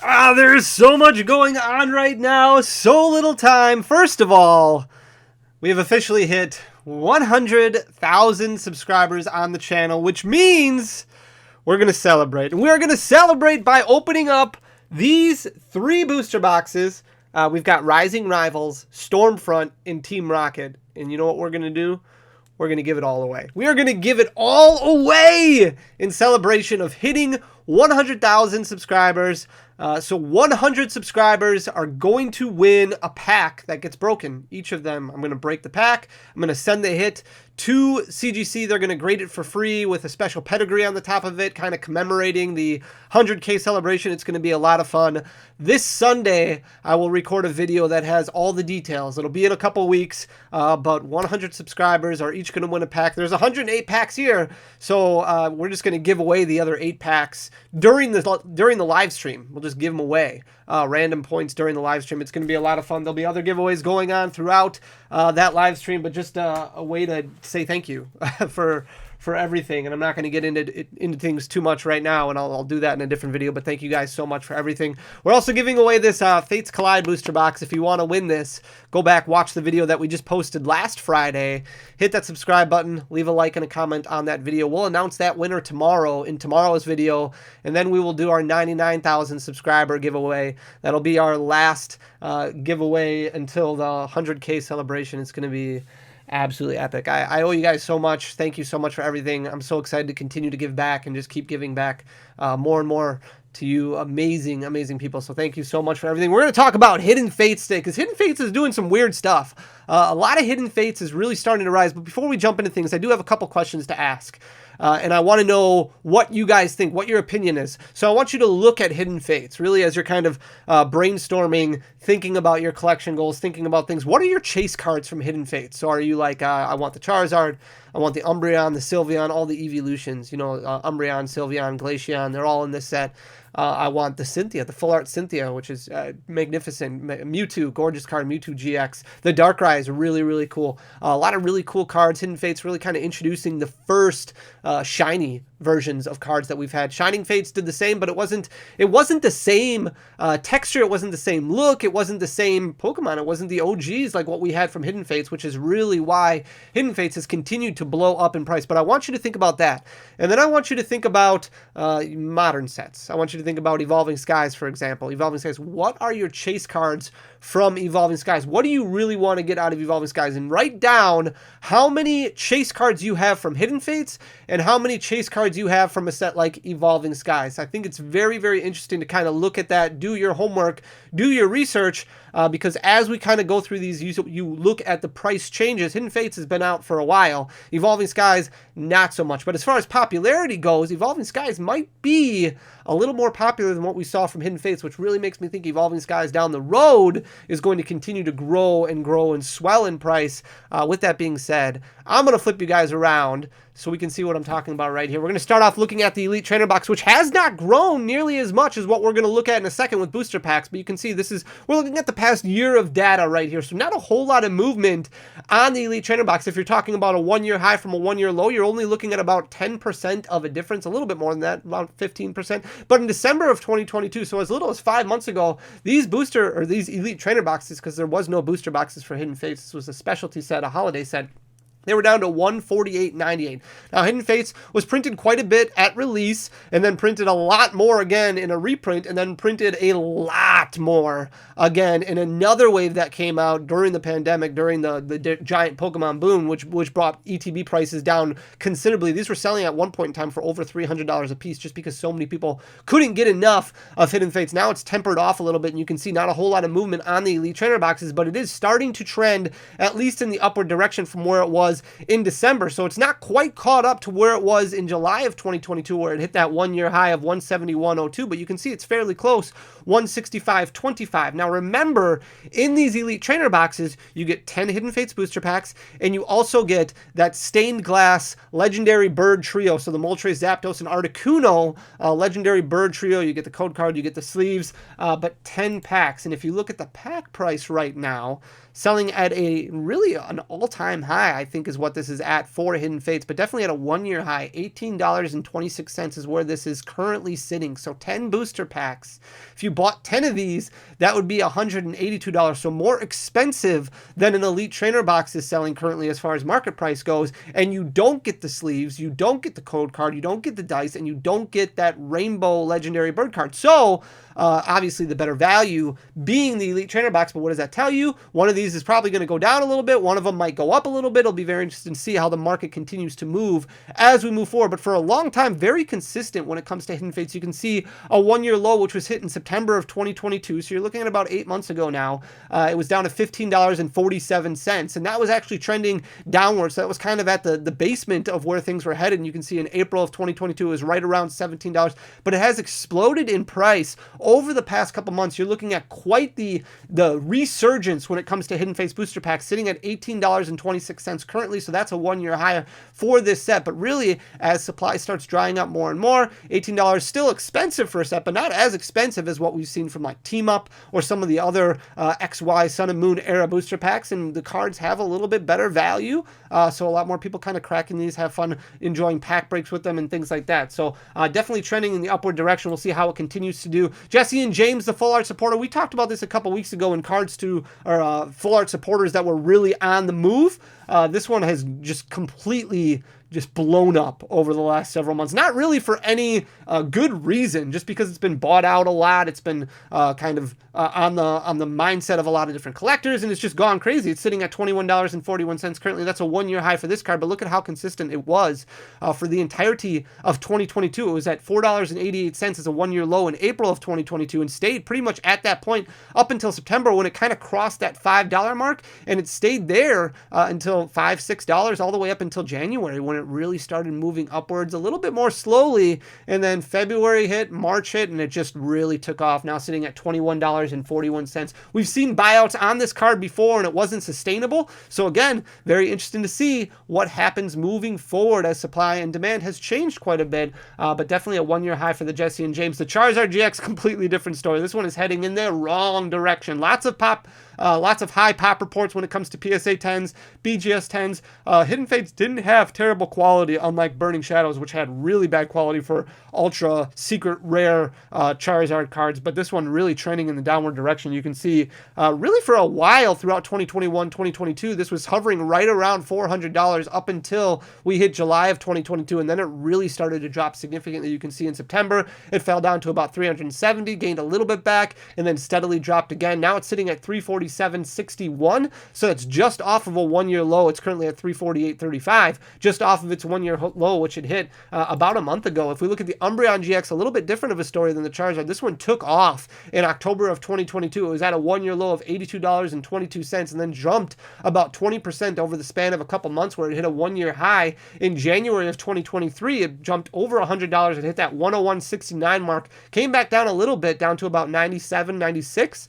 There's so much going on right now, so little time. First of all, we have officially hit 100,000 subscribers on the channel, which means we're going to celebrate. And we're going to celebrate by opening up these 3 booster boxes. We've got Rising Rivals, Stormfront, and Team Rocket. And you know what we're going to do? We're going to give it all away. We are going to give it all away in celebration of hitting 100,000 subscribers. So 100 subscribers are going to win a pack that gets broken. Each of them, I'm going to break the pack. I'm going to send the hit to CGC. They're going to grade it for free with a special pedigree on the top of it, kind of commemorating the 100K celebration. It's going to be a lot of fun. This Sunday, I will record a video that has all the details. It'll be in a couple weeks, but 100 subscribers are each going to win a pack. There's 108 packs here, so we're just going to give away the other 8 packs during the live stream. We'll just give them away, random points during the live stream. It's going to be a lot of fun. There'll be other giveaways going on throughout that live stream, but just a way to say thank you for everything. And I'm not going to get into things too much right now, and I'll do that in a different video, but thank you guys so much for everything. We're also giving away this Fates Collide booster box. If you want to win this, go back, watch the video that we just posted last Friday, hit that subscribe button, leave a like and a comment on that video. We'll announce that winner tomorrow in tomorrow's video, and then we will do our 99,000 subscriber giveaway. That'll be our last giveaway until the 100K celebration. It's going to be absolutely epic. I owe you guys so much. Thank you so much for everything. I'm so excited to continue to give back and just keep giving back more and more to you amazing, amazing people. So thank you so much for everything. We're going to talk about Hidden Fates today because Hidden Fates is doing some weird stuff. A lot of Hidden Fates is really starting to rise. But before we jump into things, I do have a couple questions to ask. And I want to know what you guys think, what your opinion is. So I want you to look at Hidden Fates, really, as you're kind of brainstorming, thinking about your collection goals, thinking about things. What are your chase cards from Hidden Fates? So are you like, I want the Charizard, I want the Umbreon, the Sylveon, all the evolutions, you know, Umbreon, Sylveon, Glacier, they're all in this set. I want the Cynthia, the full art Cynthia, which is magnificent. Mewtwo, gorgeous card, Mewtwo GX. The Darkrai is really, really cool. A lot of really cool cards. Hidden Fates really kind of introducing the first shiny versions of cards that we've had. Shining Fates did the same, but it wasn't the same texture, it wasn't the same look, it wasn't the same Pokemon, it wasn't the OGs like what we had from Hidden Fates, which is really why Hidden Fates has continued to blow up in price. But I want you to think about that. And then I want you to think about modern sets. I want you to think about Evolving Skies, for example. Evolving Skies, what are your chase cards from Evolving Skies? What do you really want to get out of Evolving Skies? And write down how many chase cards you have from Hidden Fates and how many chase cards you have from a set like Evolving Skies. I think it's very, very interesting to kind of look at that, do your homework, do your research, because as we kind of go through these, you look at the price changes. Hidden Fates has been out for a while. Evolving Skies, not so much. But as far as popularity goes, Evolving Skies might be a little more popular than what we saw from Hidden Fates, which really makes me think Evolving Skies down the road is going to continue to grow and swell in price. With that being said, I'm going to flip you guys around so we can see what I'm talking about right here. We're going to start off looking at the Elite Trainer box, which has not grown nearly as much as what we're going to look at in a second with booster packs. But you can see we're looking at the past year of data right here. So not a whole lot of movement on the Elite Trainer box. If you're talking about a 1-year high from a 1-year low, you're only looking at about 10% of a difference, a little bit more than that, about 15%. But in December of 2022, so as little as 5 months ago, these Elite Trainer boxes, because there was no booster boxes for Hidden Fates, this was a specialty set, a holiday set, they were down to $148.98. Now, Hidden Fates was printed quite a bit at release, and then printed a lot more again in a reprint, and then printed a lot more again in another wave that came out during the pandemic, during the giant Pokemon boom, which brought ETB prices down considerably. These were selling at one point in time for over $300 a piece, just because so many people couldn't get enough of Hidden Fates. Now it's tempered off a little bit, and you can see not a whole lot of movement on the Elite Trainer boxes, but it is starting to trend, at least in the upward direction from where it was in December. So it's not quite caught up to where it was in July of 2022, where it hit that 1-year high of 171.02, but you can see it's fairly close, 165.25. Now remember, in these Elite Trainer boxes, you get 10 Hidden Fates booster packs, and you also get that stained glass legendary bird trio. So the Moltres, Zapdos, and Articuno legendary bird trio. You get the code card, you get the sleeves, but 10 packs. And if you look at the pack price right now, selling at an all-time high, I think think is what this is at for Hidden Fates, but definitely at a 1-year high. $18.26 is where this is currently sitting. So 10 booster packs. If you bought 10 of these, that would be $182. So more expensive than an Elite Trainer box is selling currently as far as market price goes. And you don't get the sleeves, you don't get the code card, you don't get the dice, and you don't get that rainbow legendary bird card. So obviously the better value being the Elite Trainer box, but what does that tell you? One of these is probably going to go down a little bit. One of them might go up a little bit. It'll be very interesting to see how the market continues to move as we move forward. But for a long time, very consistent when it comes to Hidden Fates. You can see a 1-year low, which was hit in September of 2022. So you're looking at about 8 months ago now. It was down to $15.47. And that was actually trending downwards. So that was kind of at the basement of where things were headed. And you can see in April of 2022, it was right around $17. But it has exploded in price over the past couple months. You're looking at quite the resurgence when it comes to Hidden Fates booster packs, sitting at $18.26 currently. So that's a 1-year high for this set. But really, as supply starts drying up more and more, $18 still expensive for a set, but not as expensive as what we've seen from like Team Up or some of the other XY Sun and Moon era booster packs. And the cards have a little bit better value. So a lot more people kind of cracking these, have fun enjoying pack breaks with them and things like that. So definitely trending in the upward direction. We'll see how it continues to do. Jesse and James, the full art supporter, we talked about this a couple weeks ago in cards to our full art supporters that were really on the move. This one has just completely just blown up over the last several months. Not really for any good reason, just because it's been bought out a lot. It's been kind of on the mindset of a lot of different collectors, and it's just gone crazy. It's sitting at $21.41 currently. That's a 1-year high for this card, but look at how consistent it was for the entirety of 2022. It was at $4.88 as a 1-year low in April of 2022 and stayed pretty much at that point up until September, when it kind of crossed that $5 mark, and it stayed there until $5, $6, all the way up until January, when it really started moving upwards a little bit more slowly. And then February hit, March hit, and it just really took off, now sitting at $21.41. We've seen buyouts on this card before, and it wasn't sustainable. So again, very interesting to see what happens moving forward as supply and demand has changed quite a bit, but definitely a 1-year high for the Jesse and James. The Charizard GX, completely different story. This one is heading in the wrong direction. Lots of high pop reports when it comes to PSA 10s, BGS 10s. Hidden Fates didn't have terrible quality, unlike Burning Shadows, which had really bad quality for ultra secret rare Charizard cards, but this one really trending in the downward direction. You can see really for a while throughout 2021, 2022, this was hovering right around $400 up until we hit July of 2022, and then it really started to drop significantly. You can see in September, it fell down to about 370, gained a little bit back, and then steadily dropped again. Now it's sitting at 347.61, so it's just off of a 1-year low. It's currently at 348.35, just off of its 1-year low, which it hit about a month ago. If we look at the Umbreon GX, a little bit different of a story than the Charizard. This one took off in October of 2022. It was at a 1-year low of $82.22 and then jumped about 20% over the span of a couple months, where it hit a 1-year high in January of 2023. It jumped over $100. It hit that 101.69 mark, came back down a little bit, down to about 97, 96.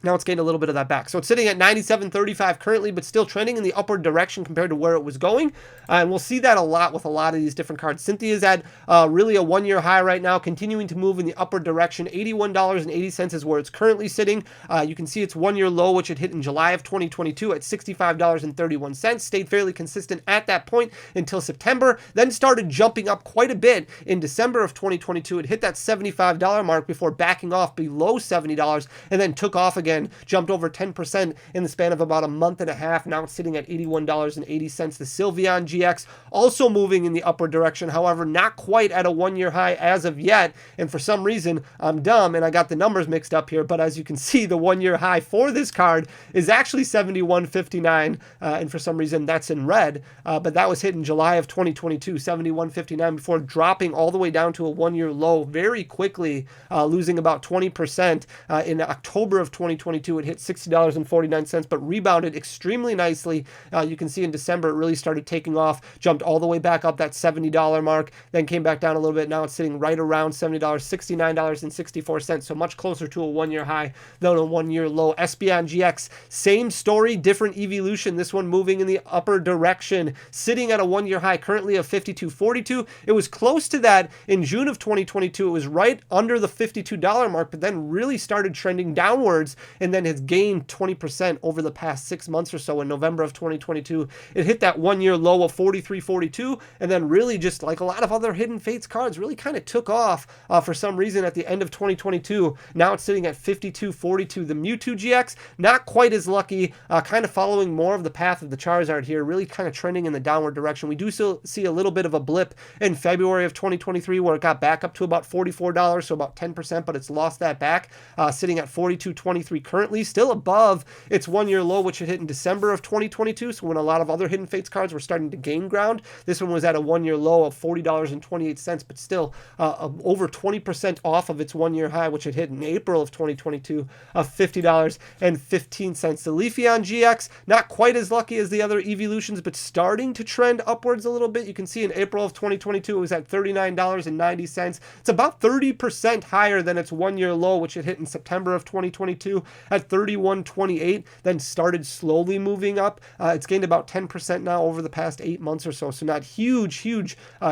Now it's gained a little bit of that back. So it's sitting at 97.35 currently, but still trending in the upward direction compared to where it was going. And we'll see that a lot with a lot of these different cards. Cynthia's at really a 1-year high right now, continuing to move in the upward direction. $81.80 is where it's currently sitting. You can see its 1-year low, which it hit in July of 2022 at $65.31. Stayed fairly consistent at that point until September, then started jumping up quite a bit in December of 2022. It hit that $75 mark before backing off below $70 and then took off again. Jumped over 10% in the span of about a month and a half. Now it's sitting at $81.80. The Sylveon GX also moving in the upward direction, however, not quite at a 1-year high as of yet. And for some reason, I'm dumb and I got the numbers mixed up here, but as you can see, the 1-year high for this card is actually $71.59, and for some reason that's in red, but that was hit in July of 2022, $71.59, before dropping all the way down to a 1-year low very quickly, losing about 20% in October of 2022. It hit $60.49, but rebounded extremely nicely. You can see in December, it really started taking off, jumped all the way back up that $70 mark, then came back down a little bit. Now it's sitting right around $70, $69.64, so much closer to a 1-year high than a 1-year low. Espeon GX, same story, different evolution. This one moving in the upper direction, sitting at a 1-year high currently of $52.42. It was close to that in June of 2022. It was right under the $52 mark, but then really started trending downwards and then has gained 20% over the past 6 months or so. In November of 2022, it hit that 1-year low of 43.42, and then really, just like a lot of other Hidden Fates cards, really kind of took off for some reason at the end of 2022. Now it's sitting at 52.42. The Mewtwo GX, not quite as lucky, kind of following more of the path of the Charizard here, really kind of trending in the downward direction. We do still see a little bit of a blip in February of 2023 where it got back up to about $44, so about 10%, but it's lost that back, sitting at 42.23 currently, still above its 1-year low, which it hit in December of 2022. So when a lot of other Hidden Fates cards were starting to gain ground, this one was at a 1-year low of $40.28, but still over 20% off of its 1-year high, which it hit in April of 2022 of $50.15. The Leafeon GX, not quite as lucky as the other evolutions, but starting to trend upwards a little bit. You can see in April of 2022 it was at $39.90. It's about 30% higher than its 1-year low, which it hit in September of 2022 at $31.28, then started slowly moving up. It's gained about 10% now over the past 8 months or so. So not huge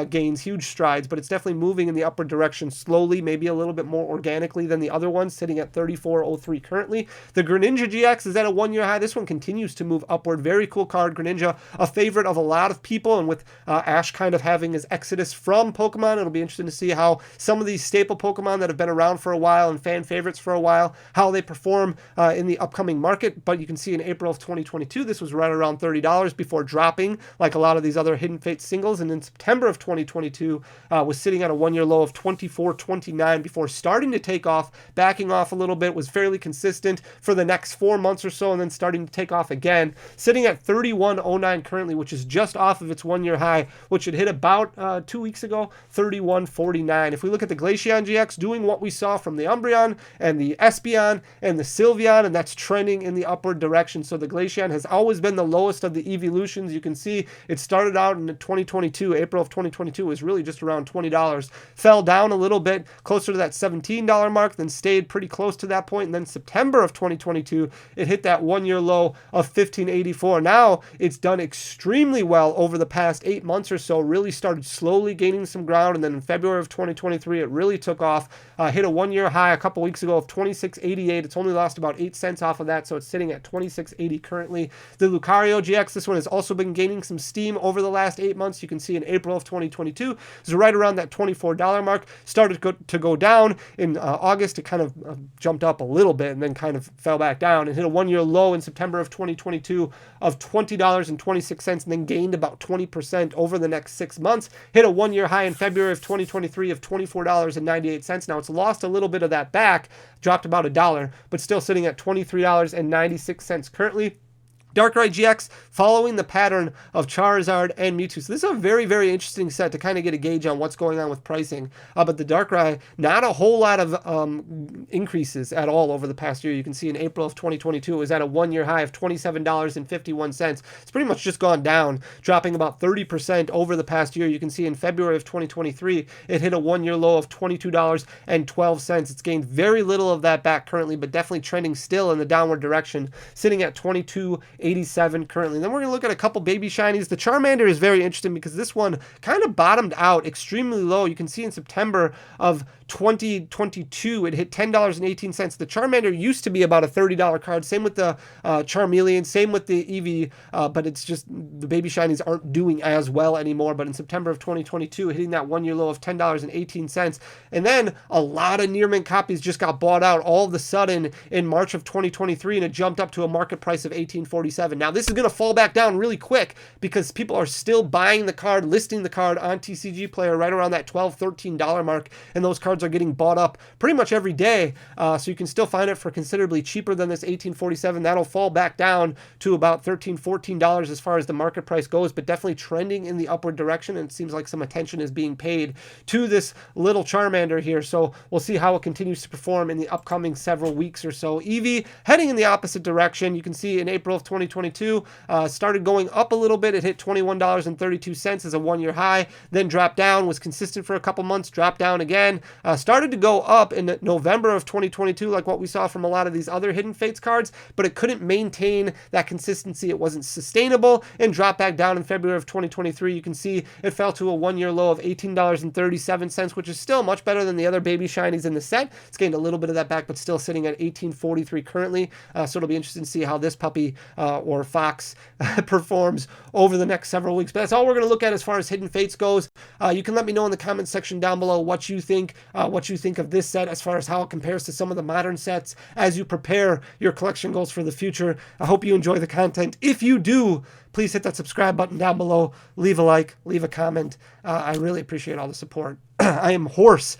gains, huge strides, but it's definitely moving in the upward direction slowly, maybe a little bit more organically than the other ones, sitting at 34.03 currently. The Greninja GX is at a 1-year high. This one continues to move upward. Very cool card. Greninja, a favorite of a lot of people, and with Ash kind of having his exodus from Pokemon, it'll be interesting to see how some of these staple Pokemon that have been around for a while and fan favorites for a while, how they perform in the upcoming market. But you can see in April of 2022, this was right around $30 before dropping like a lot of these other Hidden Fates singles, and in September of 2022 was sitting at a 1-year low of $24.29 before starting to take off, backing off a little bit, was fairly consistent for the next 4 months or so, and then starting to take off again, sitting at $31.09 currently, which is just off of its 1-year high, which it hit about 2 weeks ago, $31.49. If we look at the Glacier GX, doing what we saw from the Umbreon and the Espeon and the Sylveon, and that's trending in the upward direction. So the Glacier has always been the lowest of the evolutions. You can see it started out in 2022, April of 2022 was really just around $20, fell down a little bit closer to that $17 mark, then stayed pretty close to that point, and then September of 2022 it hit that 1-year low of $15.84. Now it's done extremely well over the past 8 months or so, really started slowly gaining some ground, and then in February of 2023 it really took off, hit a 1-year high a couple weeks ago of $26.88. It's only lost about 8 cents off of that, so it's sitting at $26.80 currently. The Lucario GX, this one has also been gaining some steam over the last 8 months. You can see in April of 2022 is right around that $24 mark, started to go down in August. It kind of jumped up a little bit and then kind of fell back down and hit a 1-year low in September of 2022 of $20.26, and then gained about 20% over the next 6 months, hit a 1-year high in February of 2023 of $24.98. Now it's lost a little bit of that back, dropped about $1, but still sitting at $23.96 currently. Darkrai GX, following the pattern of Charizard and Mewtwo. So this is a very, very interesting set to kind of get a gauge on what's going on with pricing. But the Darkrai, not a whole lot of increases at all over the past year. You can see in April of 2022, it was at a 1-year high of $27.51. It's pretty much just gone down, dropping about 30% over the past year. You can see in February of 2023, it hit a 1-year low of $22.12. It's gained very little of that back currently, but definitely trending still in the downward direction, sitting at $22.87 currently. And then we're going to look at a couple baby shinies. The Charmander is very interesting because this one kind of bottomed out extremely low. You can see in September of 2022, it hit $10.18. The Charmander used to be about a $30 card. Same with the Charmeleon, same with the Eevee, but it's just the baby shinies aren't doing as well anymore. But in September of 2022, hitting that 1-year low of $10.18. And then a lot of near mint copies just got bought out all of a sudden in March of 2023, and it jumped up to a market price of $18.47. Now this is going to fall back down really quick because people are still buying the card, listing the card on TCG Player right around that $12, $13 mark, and those cards are getting bought up pretty much every day. So you can still find it for considerably cheaper than this $18.47. That'll fall back down to about $13, $14 as far as the market price goes, but definitely trending in the upward direction, and it seems like some attention is being paid to this little Charmander here. So we'll see how it continues to perform in the upcoming several weeks or so. Eevee heading in the opposite direction. You can see in April of 2022, started going up a little bit. It hit $21.32 as a 1-year high, then dropped down, was consistent for a couple months, dropped down again, started to go up in November of 2022, like what we saw from a lot of these other Hidden Fates cards, but it couldn't maintain that consistency. It wasn't sustainable and dropped back down in February of 2023. You can see it fell to a one-year low of $18.37, which is still much better than the other baby shinies in the set. It's gained a little bit of that back, but still sitting at $18.43 currently. So it'll be interesting to see how this puppy or fox performs over the next several weeks. But that's all we're going to look at as far as Hidden Fates goes. You can let me know in the comments section down below what you think of this set as far as how it compares to some of the modern sets as you prepare your collection goals for the future. I hope you enjoy the content. If you do, please hit that subscribe button down below, leave a like, leave a comment. I really appreciate all the support. I am hoarse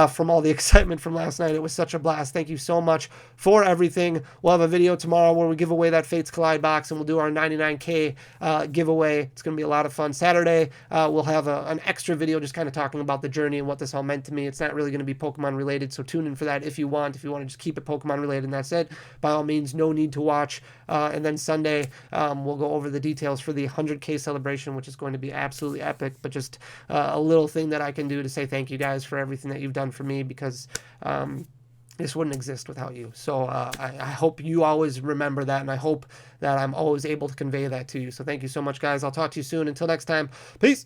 from all the excitement from last night. It was such a blast. Thank you so much for everything. We'll have a video tomorrow where we give away that Fates Collide box, and we'll do our 99K giveaway. It's going to be a lot of fun. Saturday, we'll have an extra video just kind of talking about the journey and what this all meant to me. It's not really going to be Pokemon related, so tune in for that if you want. If you want to just keep it Pokemon related and that's it, by all means, no need to watch. And then Sunday, we'll go over the details for the 100K celebration, which is going to be absolutely epic, but just a little thing that I can do to say thank you guys for everything that you've done for me, because this wouldn't exist without you. So I hope you always remember that, and I hope that I'm always able to convey that to you. So thank you so much, guys. I'll talk to you soon. Until next time, peace.